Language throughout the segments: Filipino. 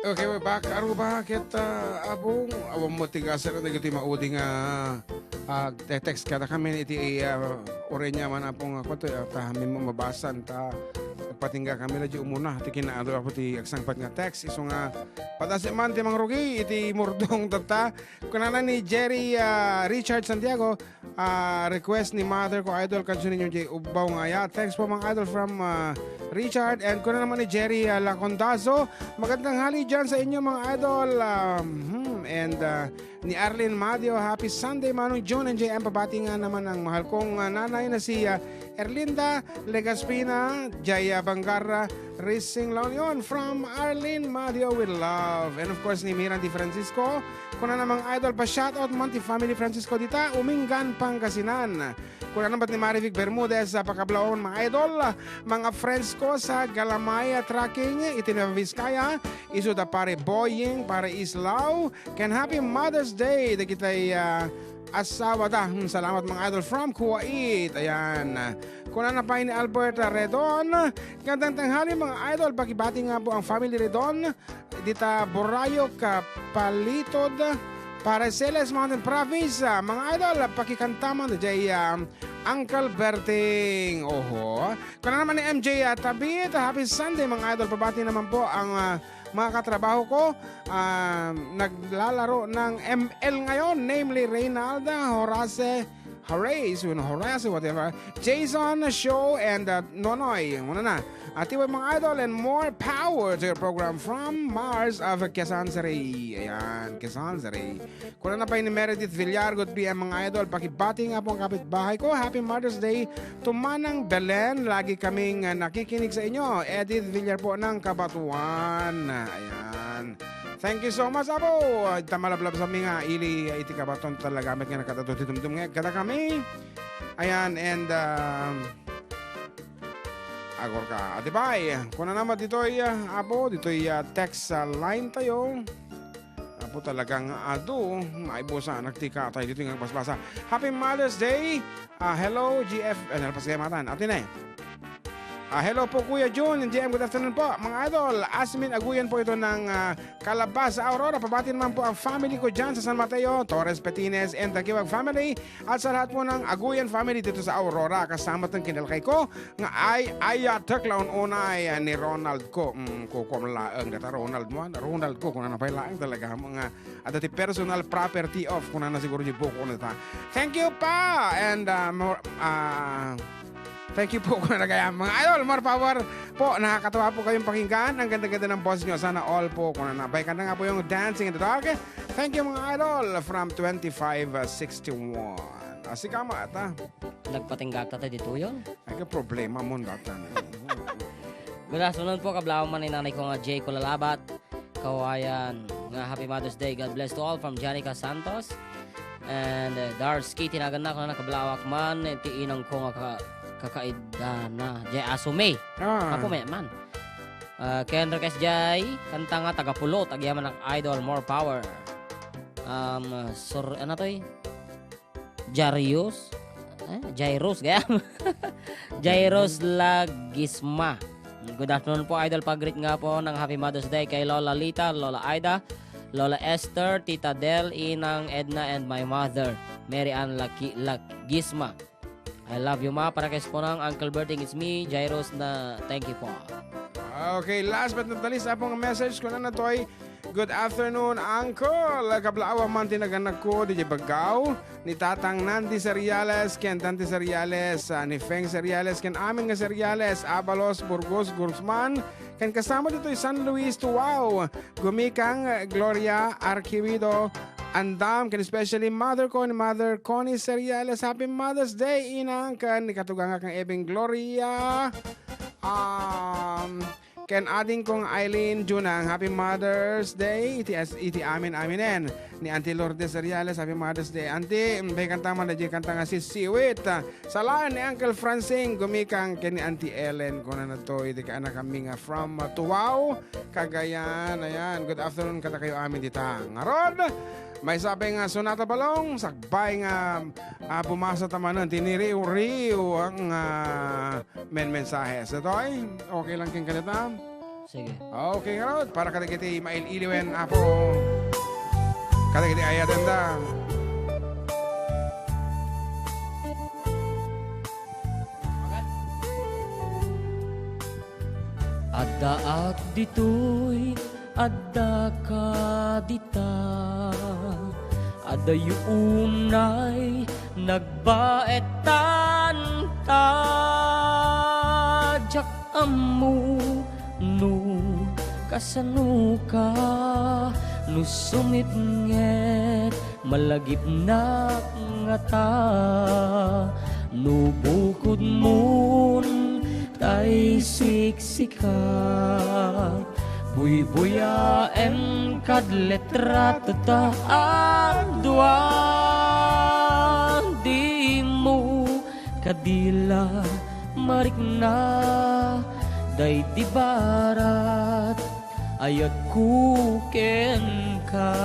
Okay, we're back. Aro bakit abong awang mo tigasan na iti mauding text kada kami iti orenya man apong ako to tahamin mo mabasan ta patingga kami na di umuna ti kinaado ako ti agsangpat nga text iso nga padasi man ti mangrugi iti murdong tata kunana ni Jerry Richard Santiago request ni mother ko idol kansunin yung jay ubaw nga ya thanks po mga idol from Richard and kuna naman ni Jerry Lacondazo magandang hali dyan sa inyo mga idol and ni Arlene Madio happy Sunday Manong John and JM pabati nga naman ang mahal kong nanay na si Erlinda Legaspina Jaya Bangarra Racing La Union from Arlene Madio with love and of course ni Miran Di Francisco kuna namang idol pa shoutout Monty Family Francisco dita Umingan Pangasinan kuna naman ni Marivic Bermudez sa Pacablaon mga idol mga friends ko sa Galamaya Tracking Itinavizcaya iso da pare Boying para Islao can happy Mother's Day da kita'y asawa da. Salamat mga idol from Kuwait. Ayan. Kuna na pa ni Albert Redon. Gandang tanghali mga idol. Pakibati nga po ang family Redon. Dita Borayo Kapalitod. Para Celes Mountain Province. Mga idol, pakikantaman jay Uncle Berting. Oho. Kuna naman ni MJ Tabit. Happy Sunday mga idol. Pabati naman po ang mga katrabaho ko naglalaro ng ML ngayon, namely Reynalda, Horace, whatever, Jason, Show, and Nonoy. Muna na. Atiway mga idol and more power to your program from Mars of Quezon City. Ayan, Quezon City. Kuna na pa ni Meredith Villar, good PM mga idol. Pakibati nga po ang kapitbahay ko. Happy Mother's Day to Manang Belen. Lagi kaming nakikinig sa inyo. Edith Villar po ng Kabatuan. Ayan. Thank you so much, Abo. Tamalablab sa mga ili iti kabaton talaga. Gamit nga nakatatututumtum nga kada kami. Ayan, and agor ka. Adibay, kung na naman dito'y Abo, dito'y text line tayo. Apo talagang ado. Maibusa, nagtika tayo dito ng basbasa. Happy Mother's Day. Hello, GF. Nalapas kayo matan. Atin eh. Hello po Kuya June and GM, good afternoon po mga idol. Asmin Aguyan po ito ng Calabas Aurora. Pabati naman po ang family ko dyan sa San Mateo, Torres Petines and Tagiwag family at sa lahat po ng Aguyan family dito sa Aurora. Kasama itong kinalkay ko nga ay taklaon unay ni Ronald ko. Kukom laang data Ronald ko kung ano pa laang talaga mga adati personal property of kung ano siguro yung buko na ita. Thank you pa and thank you po kung nagaya. Mga idol, more power po. Nakakatawa po kayong pakinggan. Ang ganda-ganda ng boss nyo. Sana all po kung nanabay ka na nga po yung Dancing in the Dark. Thank you mga idol from 2561. Si Kama ata. Nagpatinggak tayo dito yun. Ay ka problema mo datan. Good afternoon po. Kablaw man ni nanay ko nga Jay Kulalabat. Kawayan. Nga Happy Mother's Day. God bless to all from Janica Santos. And Darsky tinagan na ko na kablawak man. Tiinang ko nga kakaidana Jay Asume ako may man Ken Request Jay kanta nga tagapulot agyaman ng idol more power ano to Jairus gayam Jairus Lagisma. Good afternoon po idol, pag-greet nga po ng Happy Mother's Day kay Lola Lita, Lola Aida, Lola Esther, Tita Del, Inang Edna and my mother Mary Ann Lagisma. I love you ma. Para kay po ng Uncle Berting, it's me, Jairus na thank you po. Okay, last but not the least, apong message ko na to ay good afternoon, Uncle. Kablaawa man tinaganak ko, DJ Bagaw, ni Tatang Nandi Seriales, ken Tante Seriales, ni Feng Seriales, ken amin nga Seriales, Abalos, Burgos, Guzman, ken kasama dito San Luis, Tuwao, Gumikang, Gloria, Arquivido, Andam, can especially Mother Connie Seriales. Happy Mother's Day, Inang. Kan ikatugang kang Ebing Gloria. Ken ading kong Eileen Junang. Happy Mother's Day. Iti aminen. Ni Auntie Lourdes Seriales. Happy Mother's Day. Auntie, may kanta man na kanta nga si Siwit. Salaan ni Uncle Francine. Gumikang ken ni Auntie Ellen. Kung na to, iti ka anak kami nga from Tuwao, Cagayan. Ayan, good afternoon kata kayo amin dita. Ngarod, may sabi nga Sonata Balong, sakbay nga pumasa tamanan, tiniriw-riw ang mensahe. So, toy, okay lang king kanita? Sige. Okay, karot. Para kadagiti mail-iliwen apo. Kadagiti ayatenda. Adda ak ditoy, adda ka dita. Adda yunay, nagbaetan ta. Jak amu, no, kasano ka. No sumitnget, malagip na nga ta. No bukod mun, tay siksika. Buy-buya em kad letra tataadwan. Di mo kadila marik na, day di barat ayat kuken ka.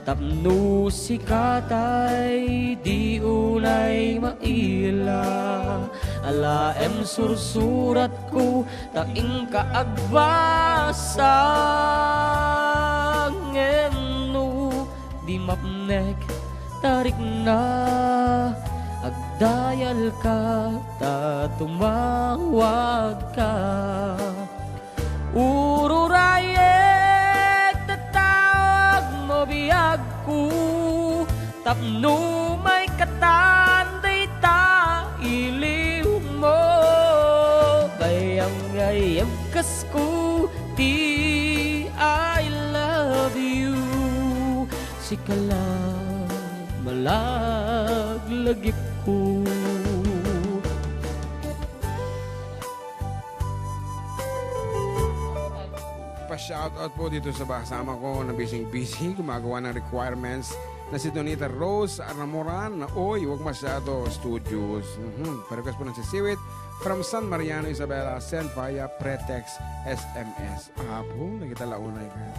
Tapno si katay di unay maila. Ala em sursurat ko taing kaagbasa. Ngeno di mapnek tarik na. Agdayal ka ta tumawag ka. Ururayek tatawag mo biyag ko. Tapno may katanday ta iliw mo. Bayang ngayam kas ko ti I love you. Sikala malaglagip ko. Pa-shoutout po dito sa kasama ko na busy gumagawa ng requirements na si Donita Rose Arnamoran na oy, huwag masyado studios. Pa-request po ng sisiwit from San Mariano, Isabela, send via pretext SMS. Apo, nakita launay ka.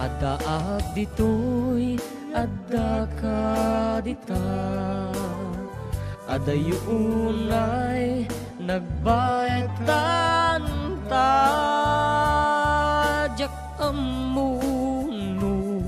Adda ak ditoy, adda ka dita. Adda yunay, nagbaetan ta. Jak amuno,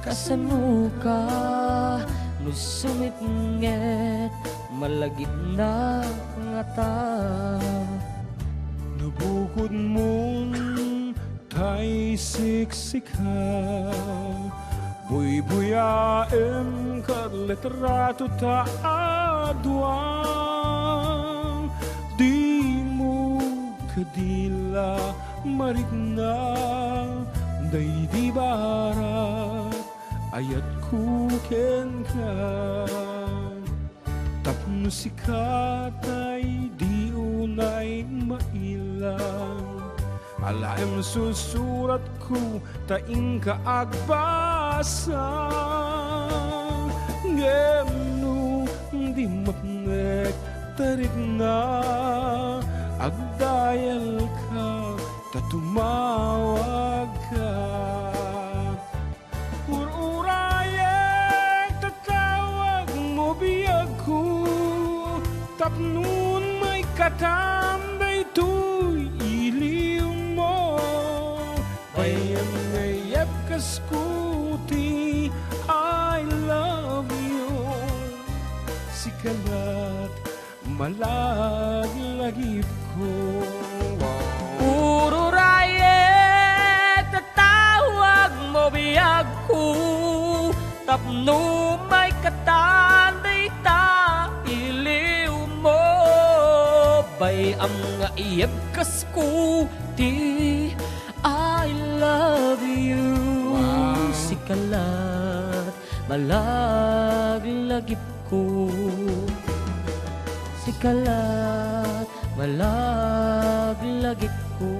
kasano ka. No sumitnget, malagip na nga ta. Nabukod mong tay siksika. Buy-buyaem kad letrato taadwan. Di mo kadila marigna. Day di barat ayat kuken ka. Tapno si katay di unay mailang. Alayang susurat ko taing kaagbasa. Ngeno di mapnek tarik na. Agdayal ka tatumawag ka. Ururayek tatawag mo biyag ko. Tapnun may katamday to'y iliw mo. Bayang ngayap kaskuti I love you. Sikalat malaglagip ko. Ururayek tatawag mo biyag ko. Tapno may katanday ta iliw mo. Bay ang nga iyag kas ko ti I love you. Sikalat malaglagip ko. Sikalat malaglagip ko.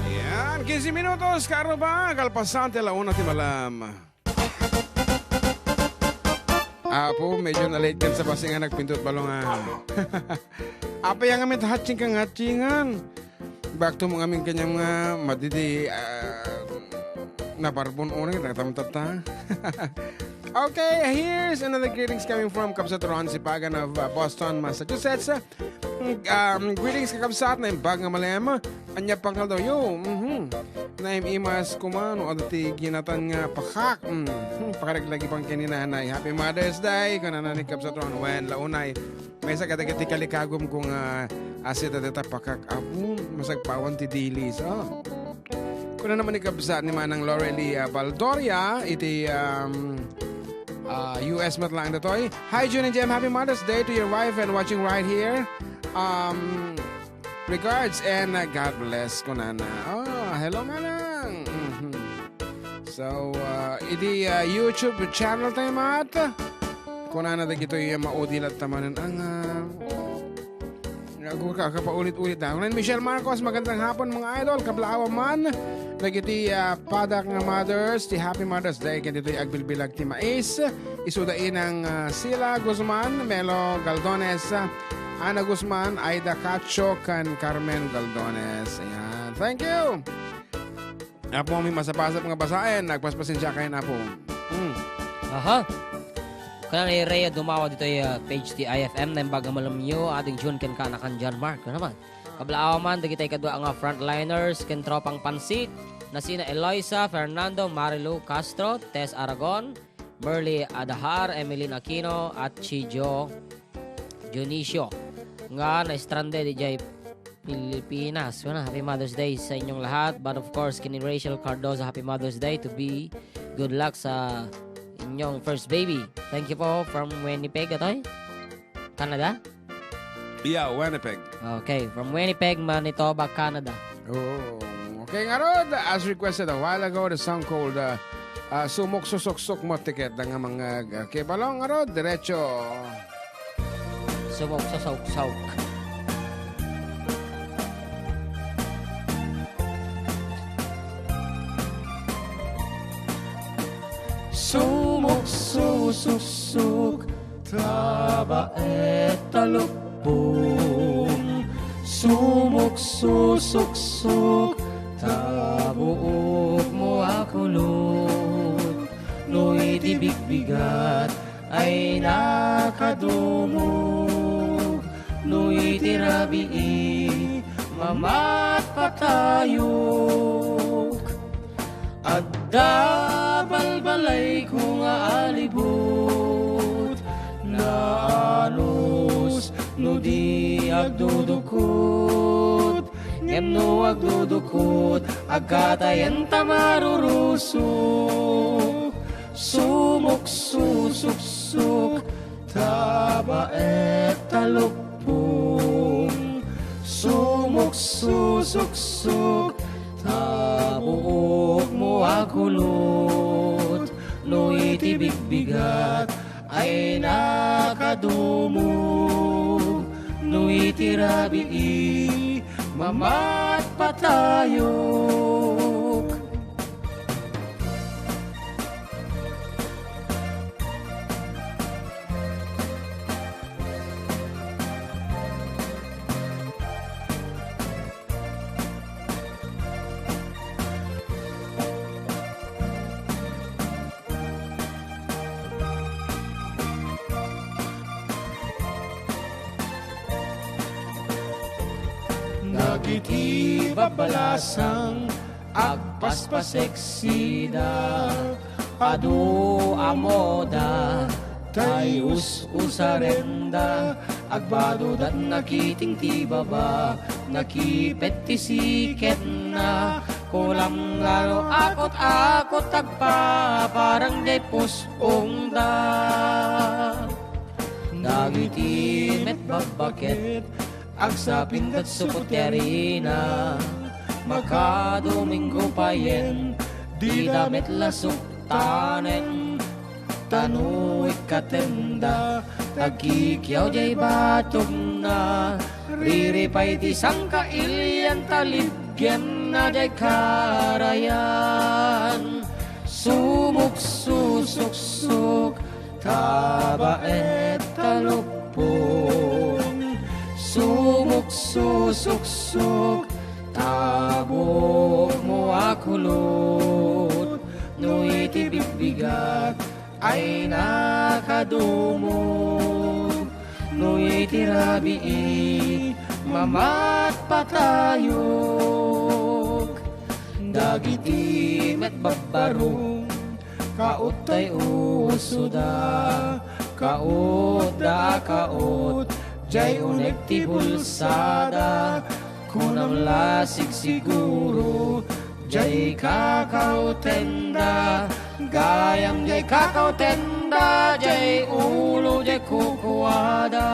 Yan, 15 minutos, karo ba? Kalpasante la una ti malam. Apo, medyo na-late kan sa basingan nagpindot balong Apa yang amit hatching-hatchingan. Back to mga aming kanyang madidi naparbon orang nagtamtata. Okay, here's another greetings coming from Kabsat Ron Sipagan of Boston, Massachusetts. Greetings kakabsat na imbag nga malema. Anya pangkal daw yo. Naim imas kumano adati ginatan nga pakak. Pakareglagi pang kininanay. Happy Mother's Day. Kanana ni Kabsat Ron. Wen launay. May sa katagati kalikagom kung asit at pakak. Apo, masagpawan ti dilis. Kuna naman ni Kabsat ni Manang Lorely Valdoria. Iti US matlang na toy. Hi June and Jem, happy Mother's Day to your wife and watching right here. Regards and God bless kunana. Hello Manang. So iti YouTube channel tayo mat. Kunana da gito yung maudilat tamanan ang kapaulit-ulit na. Kunan Michelle Marcos, magandang hapon mga idol. Kablaawa man. Nagiti padak nga mothers, ti Happy Mother's Day. Ganito yung agbilbilag ti Mais. Isudain ang Sila Guzman, Melo Galdones, Ana Guzman, Aida Cacho, kan Carmen Galdones. Ayan. Thank you. Apo, may masapasap nga basahin. Nagpaspasin siya kayo na po. Aha. Kaya ni Rhea dumawa dito yung page ti IFM na yung baga malam nyo, ating June ken kanakan John Mark. Ano naman? Kablaawa man, dagitay kadwa ang frontliners, ken tropang pansit, na sina Eloisa, Fernando, Marilu Castro, Tess Aragon, Merly Adahar, Emeline Aquino, at Chijo Dionisio. Nga na-stranded di Pilipinas. Happy Mother's Day sa inyong lahat. But of course, kini Rachel Cardoza, Happy Mother's Day to be good luck sa inyong first baby. Thank you po from Winnipeg, atoy? Canada? Yeah, Winnipeg. Okay, from Winnipeg, Manitoba, Canada. Oh, okay nga Rod, as requested a while ago, the song called Sumok Susok Mo Tiket nga mga kibalong nga Rod, diretso. Sumok Susok. Sumok susuk taba et talukpong. Sumok susuk tabuok mo akulot. No iti bigbigat ay nakadumog. No iti rabii mamat patayok. Adda balbalay ko nga alibot na anos no di agdudukot ngem no agdudukot agkatayan tamarurusok sumok susuk taba et talukpong sumok susuk tabuok mo akulot no iti bigbigat ay nakadumog no iti rabii mamat patayok. Nagiti babalasang agpaspaseksida adu amoda tay usarenda agbado dat nakiting ti baba nakipet ti siket na kulang ngano akot tagpa parang day pusong da nagiti met babaket agsapin kat suputerina makadomingo payen di damit lasuk tanen tanuik katenda tagkikyaw jay batog na riripay ti sangka ilyan taligyan na jay karayan sumuk susuk taba et talupon, sumuk susuksok, tabok mo akulot, no iti bibigat ay nakadumog, no iti rabii mamat patayog, dagiti met babbarong kaot tay usuda, kaot da kaot jay unek ti bulsada, kunam lasig siguro jay kakautenda, gayam jay kakautenda, jay ulo jay kukuada,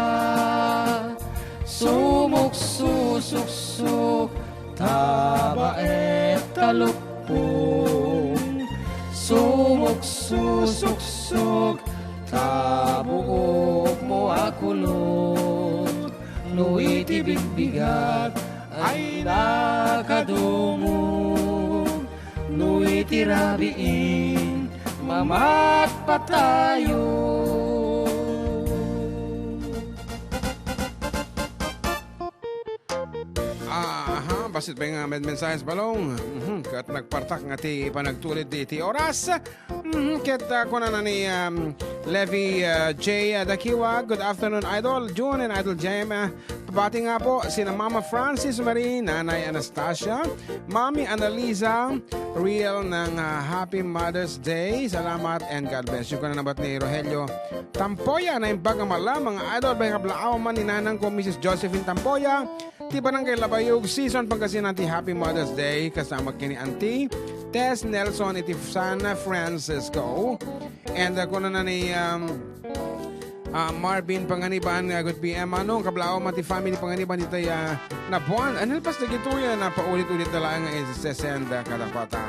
sumuk susuksok, taba et talupong, sumuk susuksok, tabuok mo akulot, no iti bigbigat ay nakadumog, no iti rabiin mamat patayo. Basit pa yung mensahes balong. Kat nagpartak nga ti panagtulid ti oras. Kat kuna na ni Levi J. Dakiwa. Good afternoon, Idol June and Idol Jem. Pabati nga po sina Mama Francis Marie, Nanay Anastasia, Mami Annalisa, Real ng Happy Mother's Day. Salamat and God bless you. Kuna nabat ni Rogelio Tampoya na yung bagamala. Mga Idol, bay kablaaw man ni nanang ko Mrs. Josephine Tampoya. Ti Barangay Labayog Season pagkasin natin Happy Mother's Day kasama kini Auntie Tess Nelson iti San Francisco and kuno na ni Marvin Panganiban good PM ano kablao mati family Panganiban ito na buwan anil pas na gito yan na paulit-ulit na lang send kadapata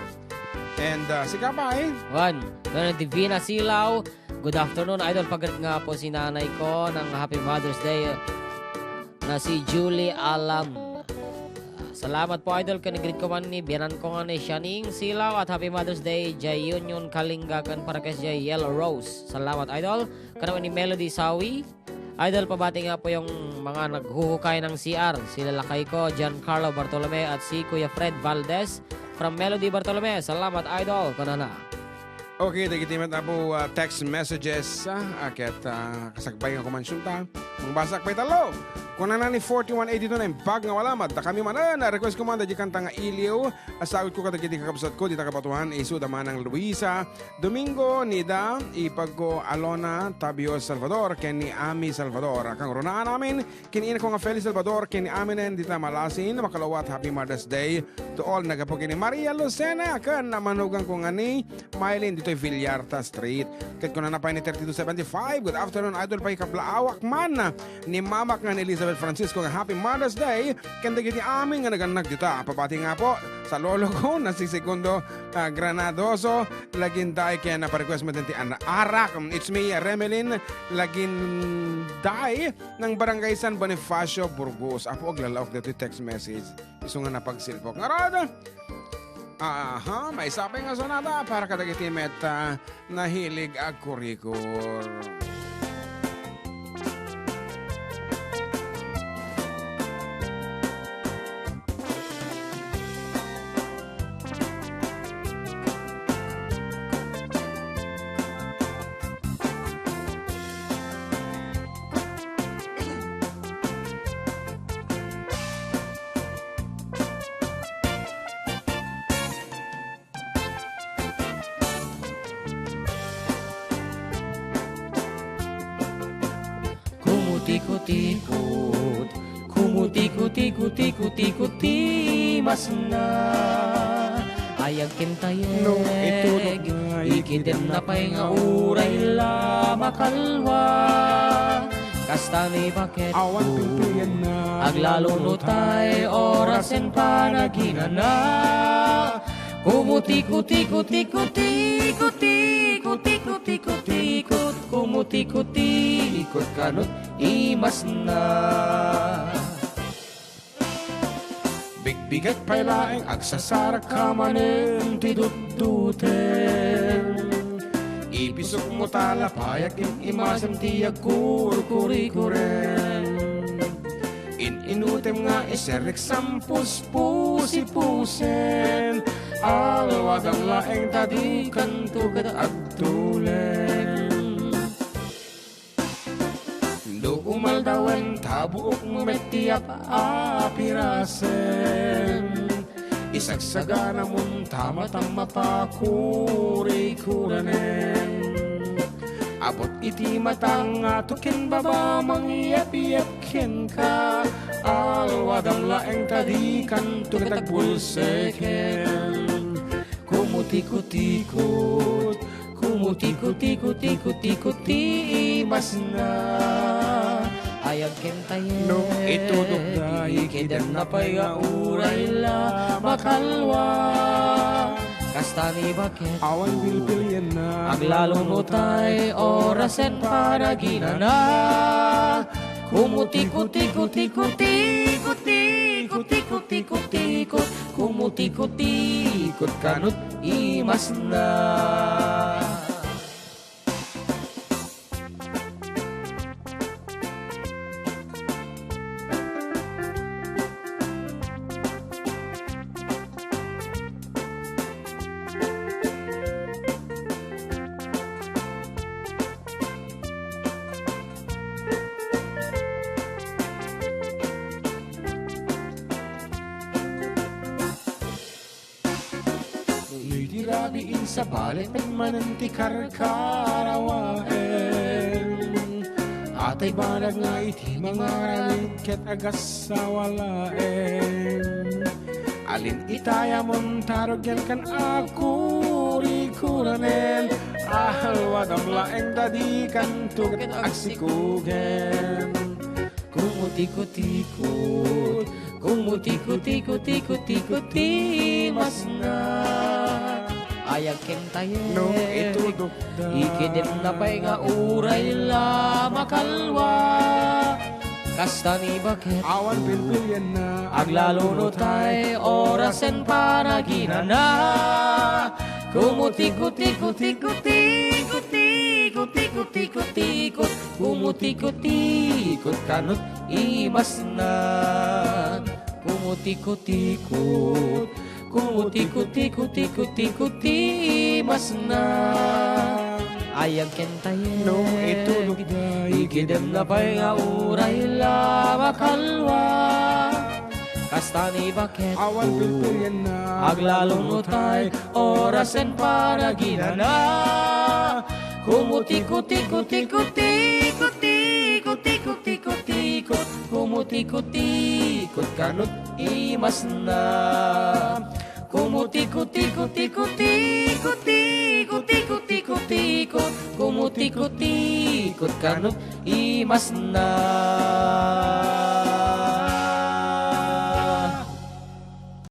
and si Kapay Juan, meron Divina Silaw. Good afternoon, Idol. Pagkat nga po si nanay ko ng Happy Mother's Day na si Julie Alam. Salamat po, Idol. Kanigrid ko man ni Biyanan ko nga ni Shaning Silaw at Happy Mother's Day Jay Union Kalingakan para kay Jay Yellow Rose. Salamat, Idol. Kanaman ni Melody Sawi. Idol, pabati nga po yung mga naghuhukay ng CR. Sila lakay ko, Giancarlo Bartolome at si Kuya Fred Valdez from Melody Bartolome. Salamat, Idol. Kanana. Okay, dagitimat na po text messages akit kasakbay nga kumansyunta. Ang basak pa'y talo. Kung na ni 4182 na yung bag nga walamat, na kami manan, request ko man da di kanta nga iliw, asagot ko kadagiti kakabsat ko, di takapatuhan, isu damanang Luisa, Domingo, Nida, ipag ko Alona, Tabio Salvador, ken ni Ami Salvador. Kang runaan namin, kiniin ko nga Feli Salvador, ken ni Aminen, di ta malasin, makalawat, Happy Mother's Day to all, nagapo kini Maria Lucena, kan namanugang ko nga ni Mylene, dito'y Villarta Street. Kat ko na napay ni 3275, good afternoon, Idol pa'y kablaawak man, ni Mamak nga ni Elizabeth Francisco nga Happy Mother's Day kanda giti amin nga naganag dita pabati nga po sa lolo ko na si Segundo Granadoso laginday kaya na pa-request mo din ti Arak it's me Remelin laginday ng Barangay San Bonifacio Burgos apo og lalaok dito text message iso nga napagsilpok nga rod may sabi nga sonata para kadagiti meta nahilig ag kurikor. Kumutikot, kumutikot, mas na ayag kintayeg, ikidem na pa'y nga uray la makalwa, kasta ni bakit Awan pimpiyan na aglalo no tay orasen panaginana, kumutikot, kumutikot, kanot imas na. Bigbigat pa'y laeng agsasarak ka manen ti duduten Ipisok mo talapayak imasam tiyak kurkurikuren. Inutem nga iserik sampus pusi-pusen. Alwadang laeng tadi kantugat agtulen. Do umaldawen tabuok metiap apirasen. Isagsagana mun tama-tama pa kurikuranen. Abot iti matang atukin baba mangyap-yapkin ka. Alwadang laeng tadi kantugat agbulseken. Kumutikot-tikot, kumutikot-tikot-tikot-tikot imas na. Ayag kentayen No, itudok da ikidem na pa'y uray la makalwa. Kastani bakit Awan bilbilyan na aglalo no tay orasen para ginana. Kumutikot-tikot-tikot-tikot-tikot-tikot-tikot-tikot, kumutikot-tikot kanut imas na. Dirabiin sa balit at mananti karkarawaen. Atay banag nga iti mga ralit ket agas sa walaen. Alin itaya mon tarog yan kan akurikuranen. Alwadam laeng dadi kan tugat agsikugen. Kumutikot-tikot, kumutikot-tikot-tikot-tikot imas na. Ayag kentayen No, itudok da ikidem na pa'y nga uray la makalwa. Kastani bakit awan bilbilyan na aglalo no tay orasen para ginana. Kumutikot-tikot-tikot-tikot-tikot-tikot-tikot, kumutikot-tikot kanut imas na. Kumutikot-tikot, kumutikot-tikot-tikot-tikot imas na. Ayag kentayen No, itudok da ikidem na pa'y nga uray la makalwa. Kastani bakit awan bilbilyan na aglalo no tay orasen para ginana. Kumutikot-tikot-tikot-tikot-tikot-tikot-tikot-tikot, kumutikot-tikot kanut imas na. Kumutikot-tikot-tikot-tikot-tikot-tikot, kumutikot-tikot kanut imas na.